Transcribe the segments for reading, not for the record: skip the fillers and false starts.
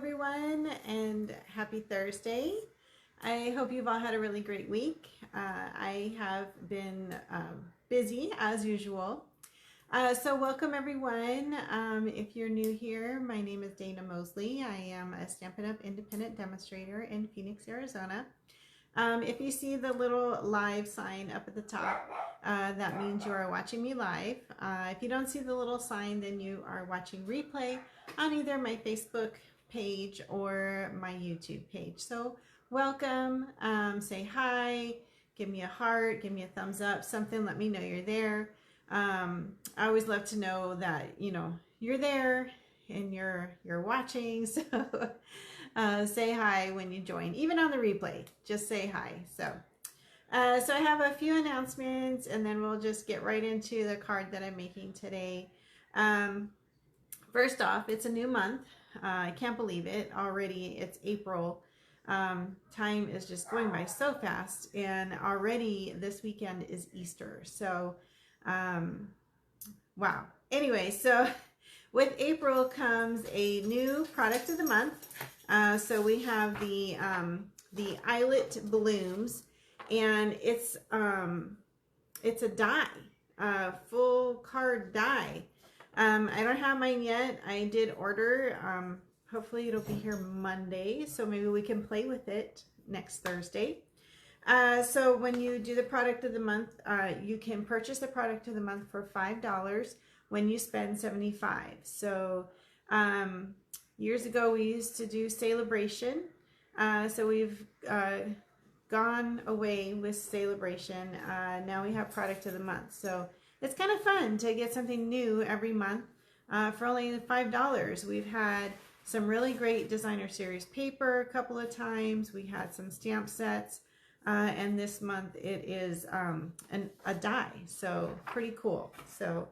everyone, and happy Thursday. I hope you've all had a really great week. I have been busy as usual. So welcome everyone. If you're new here, my name is Dana Mosley. I am a Stampin' Up! Independent demonstrator in Phoenix, Arizona. If you see the little live sign up at the top, that means you are watching me live. If you don't see the little sign, then you are watching replay on either my Facebook page or my YouTube page. So welcome, say hi, give me a heart, give me a thumbs up, something, let me know you're there. I always love to know that, you know, you're there and you're watching. So say hi when you join, even on the replay, just say hi. So I have a few announcements and then we'll just get right into the card that I'm making today. First off, it's a new month. I can't believe it. Already it's April. Time is just going by so fast, and already this weekend is Easter. So, wow. Anyway, so with April comes a new product of the month. So we have the Eyelet Blooms, and it's a die, full card die. I don't have mine yet. I did order. Hopefully it'll be here Monday, so maybe we can play with it next Thursday. So when you do the product of the month, you can purchase the product of the month for $5 when you spend $75. So years ago we used to do Celebration. So we've gone away with Celebration. Now we have product of the month. So it's kind of fun to get something new every month for only $5. We've had some really great designer series paper a couple of times. We had some stamp sets, and this month it is a die, so pretty cool. So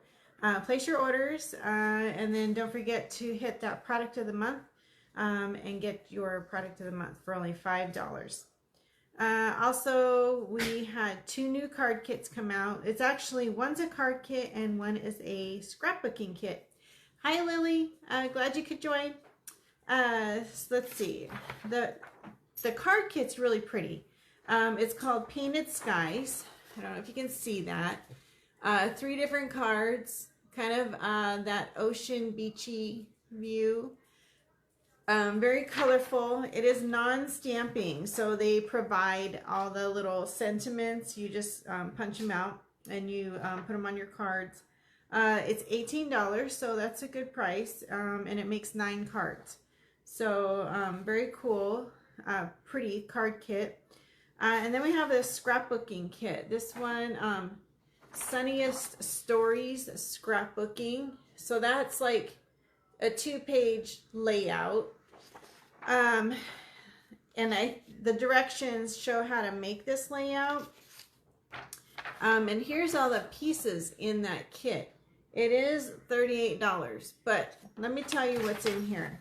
place your orders, and then don't forget to hit that product of the month and get your product of the month for only $5. Also, we had 2 new card kits come out. It's actually, one's a card kit and one is a scrapbooking kit. Hi Lily, glad you could join. So let's see, the card kit's really pretty. It's called Painted Skies. I don't know if you can see that. 3 different cards, kind of that ocean beachy view. Very colorful. It is non-stamping, so they provide all the little sentiments. You just punch them out and you put them on your cards. It's $18, so that's a good price, and it makes 9 cards. So very cool, pretty card kit. And then we have this scrapbooking kit. This one, Sunniest Stories Scrapbooking. So that's like a 2-page layout. And the directions show how to make this layout. And here's all the pieces in that kit. It is $38, but let me tell you what's in here.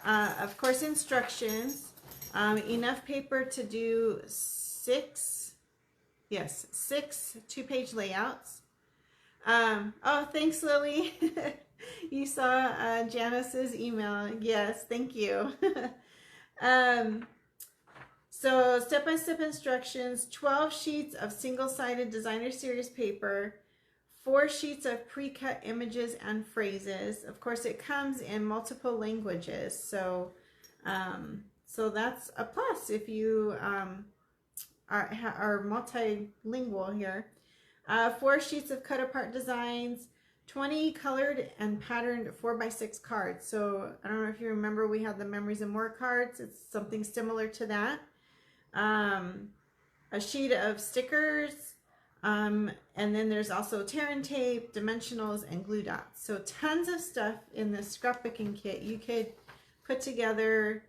Of course, instructions, enough paper to do 6 2-page layouts. Oh, thanks, Lily. You saw Janice's email. Yes, thank you. So step-by-step instructions, 12 sheets of single-sided designer series paper, 4 sheets of pre-cut images and phrases. Of course, it comes in multiple languages, so so that's a plus if you are multilingual here. 4 sheets of cut-apart designs, 20 colored and patterned 4x6 cards. So I don't know if you remember, we had the Memories and More cards. It's something similar to that. A sheet of stickers, and then there's also tear and tape, dimensionals, and glue dots. So tons of stuff in this scrapbooking kit. You could put together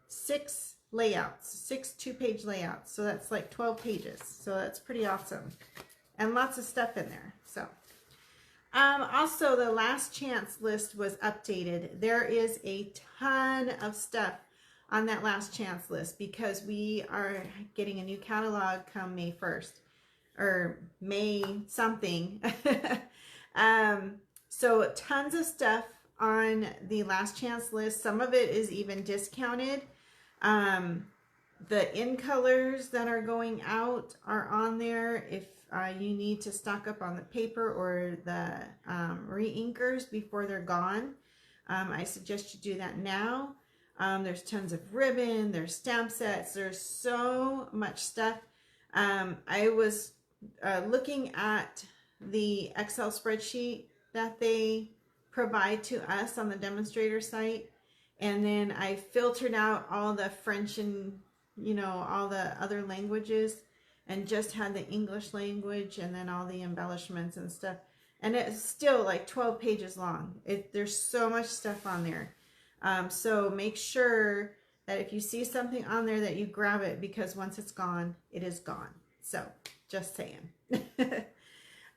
6 layouts, 6 2-page layouts. So that's like 12 pages. So that's pretty awesome. And lots of stuff in there. So also, the last chance list was updated. There is a ton of stuff on that last chance list because we are getting a new catalog come May 1st or May something. So tons of stuff on the last chance list. Some of it is even discounted. The in colors that are going out are on there. If you need to stock up on the paper or the re-inkers before they're gone, I suggest you do that now. There's tons of ribbon, there's stamp sets, there's so much stuff. I was looking at the Excel spreadsheet that they provide to us on the demonstrator site, and then I filtered out all the French and all the other languages and just had the English language and then all the embellishments and stuff, and it's still like 12 pages long. There's so much stuff on there. So make sure that if you see something on there that you grab it, because once it's gone, it is gone. So just saying.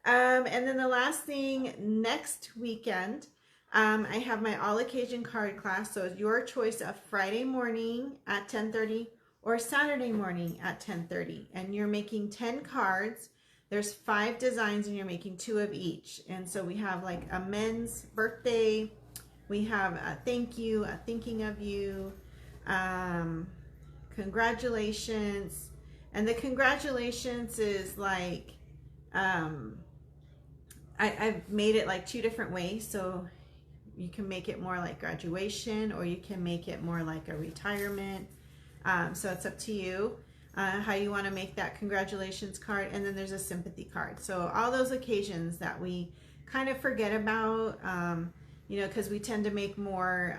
And then the last thing, next weekend, I have my all occasion card class. So it's your choice of Friday morning at 10:30 or Saturday morning at 10:30. And you're making 10 cards. There's 5 designs and you're making 2 of each. And so we have like a men's birthday. We have a thank you, a thinking of you, congratulations. And the congratulations is like, I've made it like 2 different ways. So you can make it more like graduation, or you can make it more like a retirement. So it's up to you how you want to make that congratulations card. And then there's a sympathy card. So all those occasions that we kind of forget about, because we tend to make more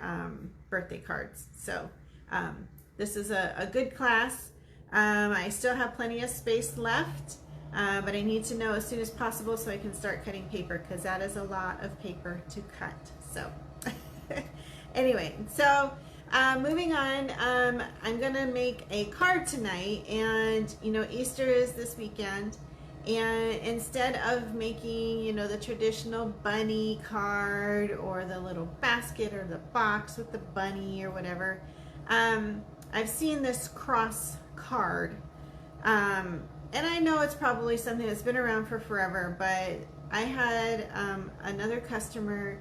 birthday cards. So this is a good class. I still have plenty of space left, but I need to know as soon as possible so I can start cutting paper, because that is a lot of paper to cut. So anyway, so moving on, I'm gonna make a card tonight, and Easter is this weekend. And instead of making, the traditional bunny card or the little basket or the box with the bunny or whatever, I've seen this cross card. And I know it's probably something that's been around for forever, but I had another customer,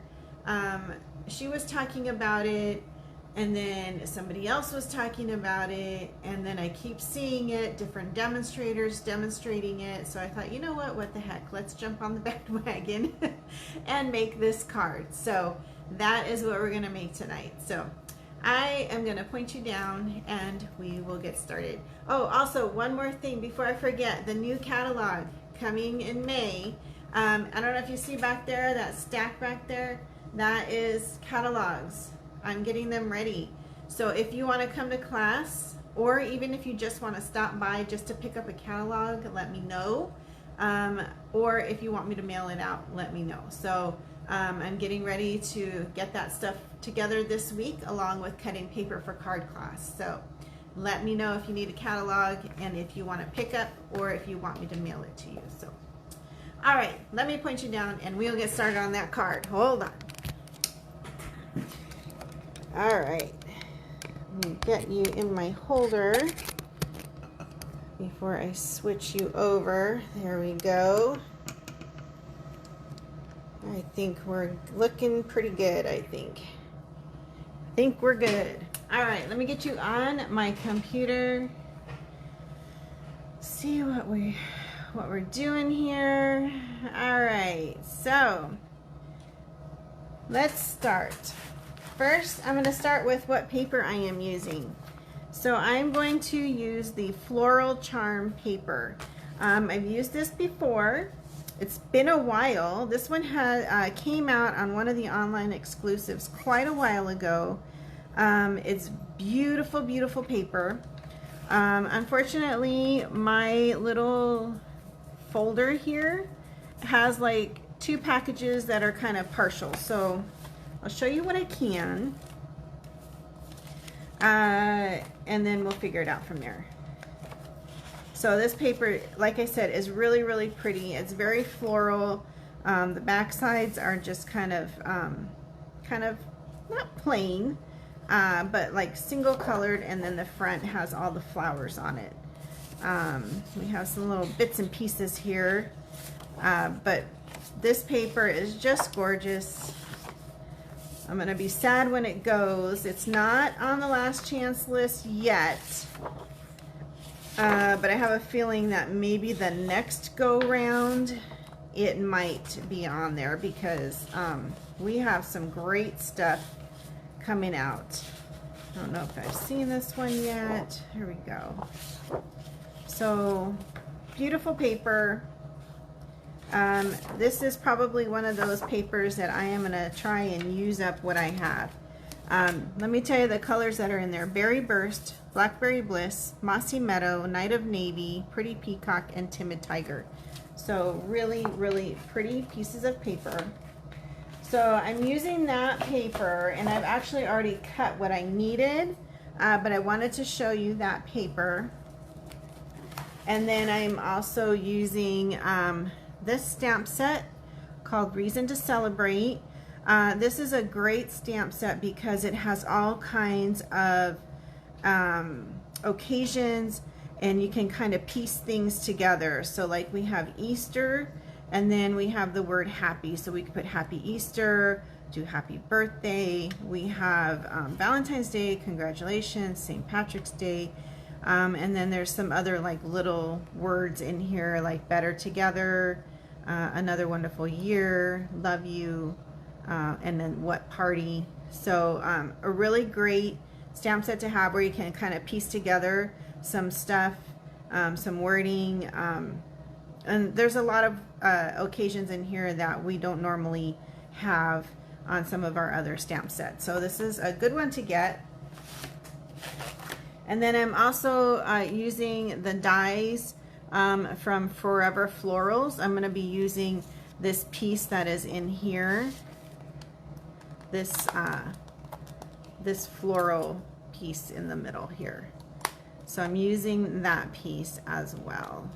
she was talking about it, and then somebody else was talking about it, and then I keep seeing it, different demonstrators demonstrating it. So I thought, you know what the heck, let's jump on the bandwagon and make this card. So that is what we're gonna make tonight. So I am gonna point you down and we will get started. Oh, also one more thing before I forget, the new catalog coming in May. I don't know if you see back there, that stack back there, that is catalogs. I'm getting them ready. So if you want to come to class, or even if you just want to stop by just to pick up a catalog, let me know. Or if you want me to mail it out, let me know. So I'm getting ready to get that stuff together this week, along with cutting paper for card class. So let me know if you need a catalog and if you want to pick up, or if you want me to mail it to you. So, all right, let me point you down and we'll get started on that card. Hold on. All right, let me get you in my holder before I switch you over. There we go. I think we're looking pretty good, I think we're good. All right, let me get you on my computer. See what we're doing here. All right, so let's start. First, I'm going to start with what paper I am using. So I'm going to use the Floral Charm paper. I've used this before. It's been a while. This one came out on one of the online exclusives quite a while ago. It's beautiful, beautiful paper. Unfortunately, my little folder here has like 2 packages that are kind of partial. So I'll show you what I can, and then we'll figure it out from there. So this paper, like I said, is really, really pretty. It's very floral. The back sides are just kind of not plain, but like single colored, and then the front has all the flowers on it. We have some little bits and pieces here, but this paper is just gorgeous. I'm going to be sad when it goes. It's not on the last chance list yet. But I have a feeling that maybe the next go round it might be on there, because we have some great stuff coming out. I don't know if I've seen this one yet. Here we go. So beautiful paper. This is probably one of those papers that I am going to try and use up what I have. Let me tell you the colors that are in there. Berry Burst, Blackberry Bliss, Mossy Meadow, Night of Navy, Pretty Peacock, and Timid Tiger. So really, really pretty pieces of paper. So I'm using that paper, and I've actually already cut what I needed, but I wanted to show you that paper. And then I'm also using this stamp set called Reason to Celebrate. This is a great stamp set because it has all kinds of occasions, and you can kind of piece things together. So like we have Easter, and then we have the word happy. So we could put Happy Easter, do Happy Birthday. We have Valentine's Day, congratulations, St. Patrick's Day. And then there's some other like little words in here like Better Together, Another Wonderful Year, Love You, and then What Party. So a really great stamp set to have where you can kind of piece together some stuff, some wording, and there's a lot of occasions in here that we don't normally have on some of our other stamp sets. So this is a good one to get. And then I'm also using the dies from Forever Florals. I'm going to be using this piece that is in here, this floral piece in the middle here. So I'm using that piece as well.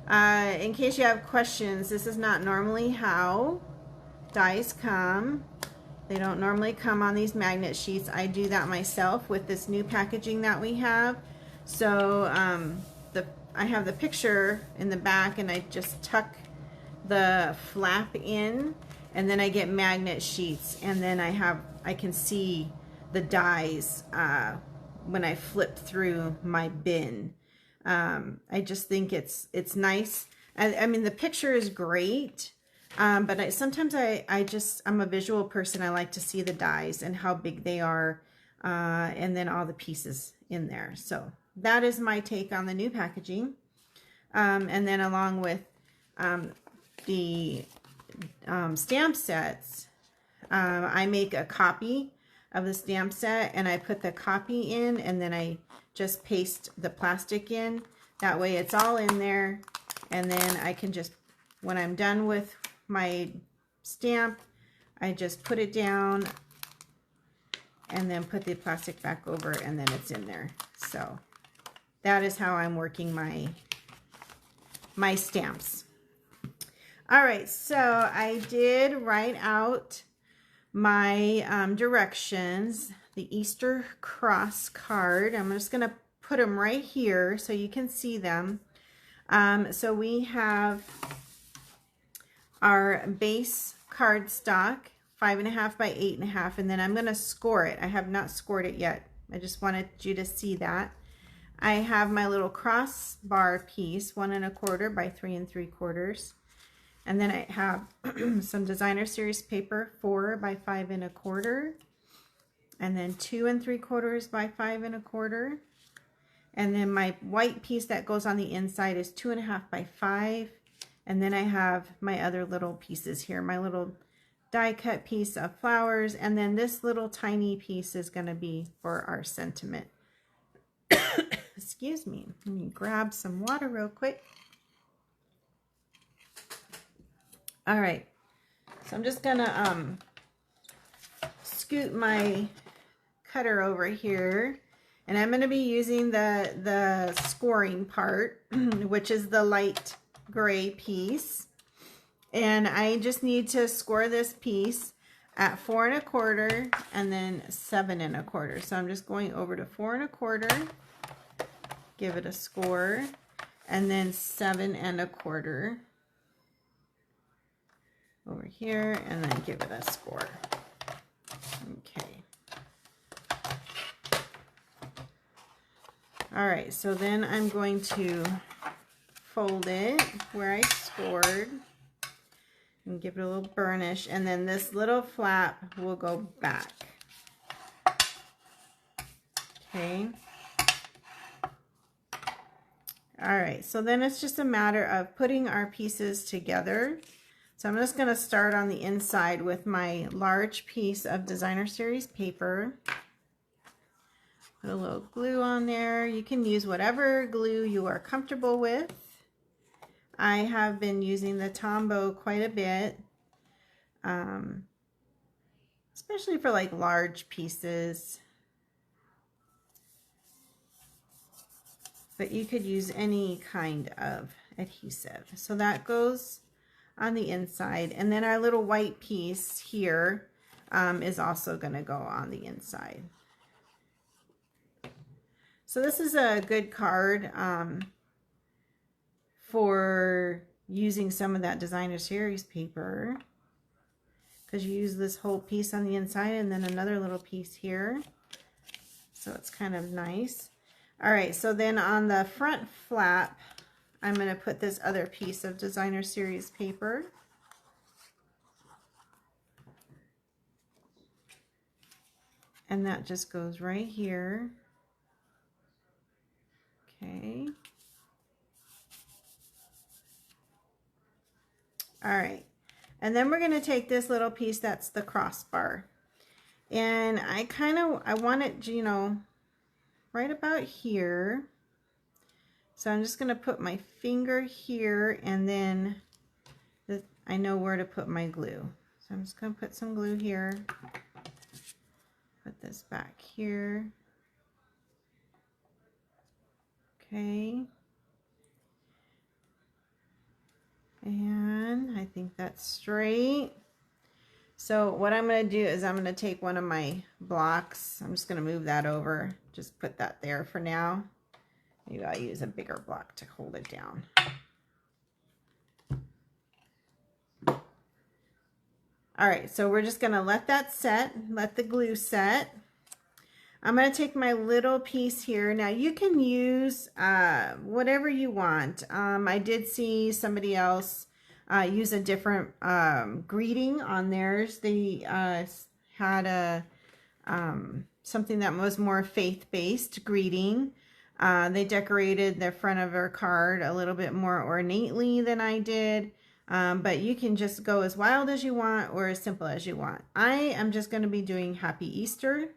In case you have questions, this is not normally how dies come. They don't normally come on these magnet sheets. I do that myself with this new packaging that we have. So I have the picture in the back, and I just tuck the flap in, and then I get magnet sheets, and then I can see the dies when I flip through my bin. I just think it's nice. I mean, the picture is great. But sometimes I'm a visual person. I like to see the dies and how big they are, and then all the pieces in there. So that is my take on the new packaging. And then along with the stamp sets, I make a copy of the stamp set, and I put the copy in, and then I just paste the plastic in. That way it's all in there, and then I can just, when I'm done with my stamp, I just put it down and then put the plastic back over, and then it's in there. So that is how I'm working my stamps. All right, so I did write out my directions, the Easter cross card. I'm just going to put them right here so you can see them. So we have our base cardstock, 5.5 by 8.5, and then I'm going to score it. I have not scored it yet. I just wanted you to see that. I have my little crossbar piece, 1 1/4 by 3 3/4, and then I have some designer series paper, 4 by 5 1/4, and then 2 3/4 by 5 1/4, and then my white piece that goes on the inside is 2.5 by 5. And then I have my other little pieces here, my little die cut piece of flowers, and then this little tiny piece is going to be for our sentiment. Excuse me, let me grab some water real quick. All right, so I'm just going to scoot my cutter over here, and I'm going to be using the scoring part, which is the light gray piece, and I just need to score this piece at 4 1/4 and then 7 1/4. So I'm just going over to 4 1/4, give it a score, and then 7 1/4 over here, and then give it a score. Okay. All right, so then I'm going to fold it where I scored and give it a little burnish, and then this little flap will go back. Okay. All right, so then it's just a matter of putting our pieces together. So I'm just going to start on the inside with my large piece of Designer Series paper. Put a little glue on there. You can use whatever glue you are comfortable with. I have been using the Tombow quite a bit, especially for like large pieces. But you could use any kind of adhesive. So that goes on the inside, and then our little white piece here is also going to go on the inside. So this is a good card for using some of that Designer Series paper, because you use this whole piece on the inside and then another little piece here, so it's kind of nice. All right, so then on the front flap, I'm going to put this other piece of Designer Series paper. And that just goes right here. Okay. All right. And then we're going to take this little piece that's the crossbar. And I want it, you know, right about here. So I'm just going to put my finger here, and then I know where to put my glue. So I'm just going to put some glue here. Put this back here. Okay. And I think that's straight. So what I'm going to do is I'm going to take one of my blocks. I'm just going to move that over. Just put that there for now. Maybe I'll use a bigger block to hold it down. All right, so we're just going to let that set, let the glue set. I'm going to take my little piece here. Now you can use whatever you want. I did see somebody else use a different greeting on theirs. They had a something that was more faith-based greeting. They decorated the front of their card a little bit more ornately than I did. But you can just go as wild as you want or as simple as you want. I am just going to be doing Happy Easter.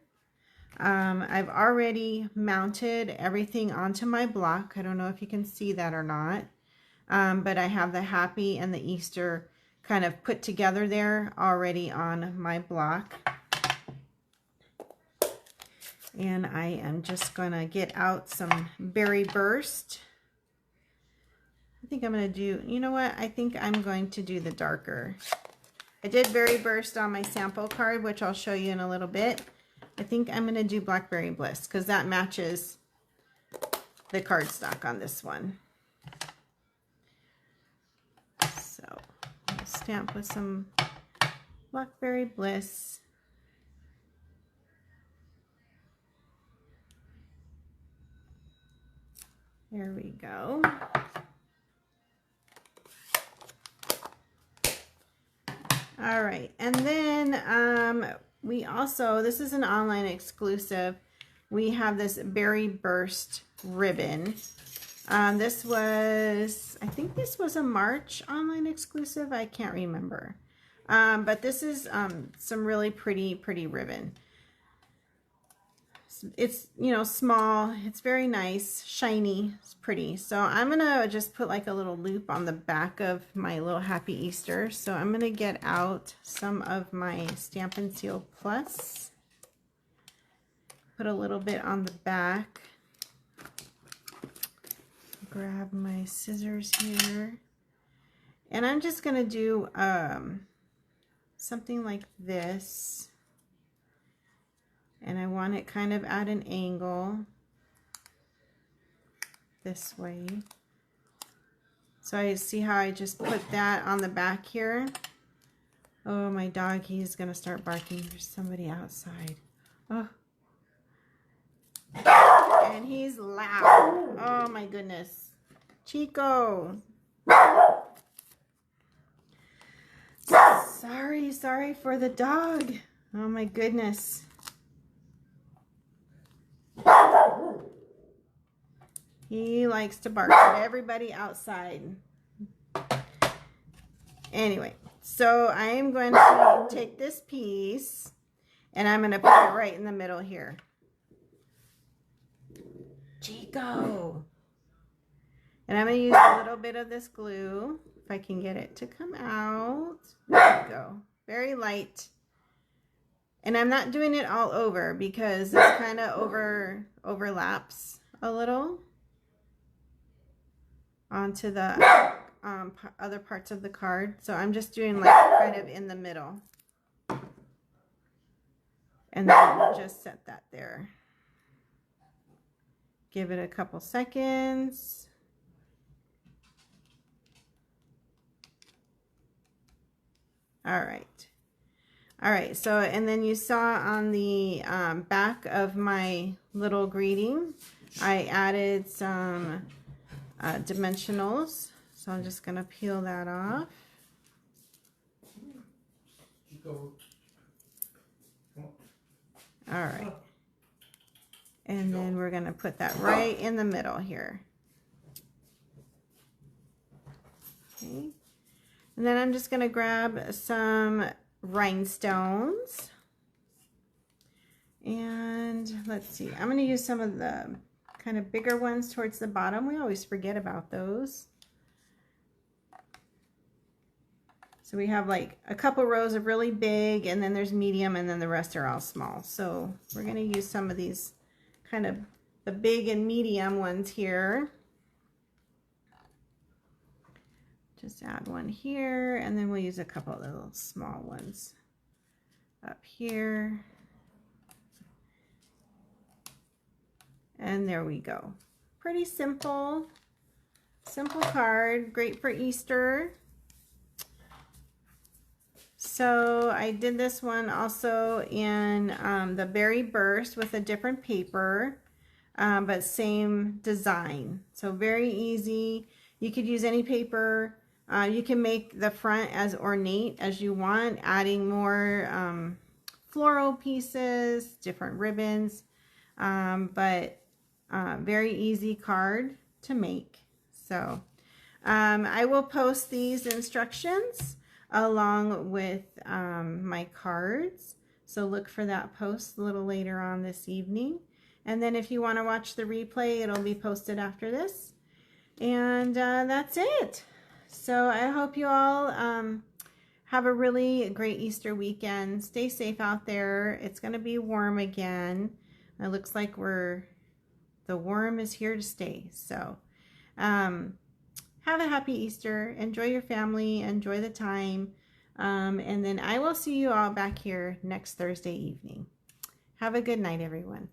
I've already mounted everything onto my block. I don't know if you can see that or not. But I have the Happy and the Easter kind of put together there already on my block. And I am just going to get out some Berry Burst. I think I'm going to do, you know what? I think I'm going to do the darker. I did Berry Burst on my sample card, which I'll show you in a little bit. I think I'm going to do Blackberry Bliss because that matches the cardstock on this one. So I'll stamp with some Blackberry Bliss. There we go. All right, and then we also, this is an online exclusive, we have this Berry Burst ribbon. This was, I think this was a March online exclusive, I can't remember. But this is some really pretty ribbon. It's, you know, small, it's very nice, shiny, it's pretty. So I'm gonna just put like a little loop on the back of my little Happy Easter. So I'm gonna get out some of my Stampin' Seal Plus, put a little bit on the back, grab my scissors here, and I'm just gonna do something like this. And I want it kind of at an angle this way. So I see how I just put that on the back here. Oh, my dog, he's going to start barking. There's somebody outside. Oh. And he's loud. Oh, my goodness. Chico. Sorry for the dog. Oh, my goodness. He likes to bark at everybody outside. Anyway, so I am going to take this piece and I'm going to put it right in the middle here. Chico. And I'm going to use a little bit of this glue, if I can get it to come out. There we go. Very light. And I'm not doing it all over because this kind of overlaps a little onto the other parts of the card. So I'm just doing like kind of in the middle. And then just set that there. Give it a couple seconds. All right, so, and then you saw on the back of my little greeting, I added some dimensionals. So I'm just going to peel that off. All right. And then we're going to put that right in the middle here. Okay. And then I'm just going to grab some rhinestones. And let's see, I'm going to use some of the kind of bigger ones towards the bottom. We always forget about those. So we have like a couple rows of really big, and then there's medium, and then the rest are all small. So we're going to use some of these kind of the big and medium ones here. Just add one here, and then we'll use a couple of the little small ones up here. And there we go. Pretty simple card, great for Easter. So I did this one also in the Berry Burst with a different paper, but same design. So very easy. You could use any paper. You can make the front as ornate as you want, adding more floral pieces, different ribbons, but very easy card to make. So I will post these instructions along with my cards. So look for that post a little later on this evening. And then if you want to watch the replay, it'll be posted after this. And that's it. So I hope you all have a really great Easter weekend. Stay safe out there. It's going to be warm again. It looks like the warm is here to stay. So have a happy Easter. Enjoy your family. Enjoy the time. And then I will see you all back here next Thursday evening. Have a good night, everyone.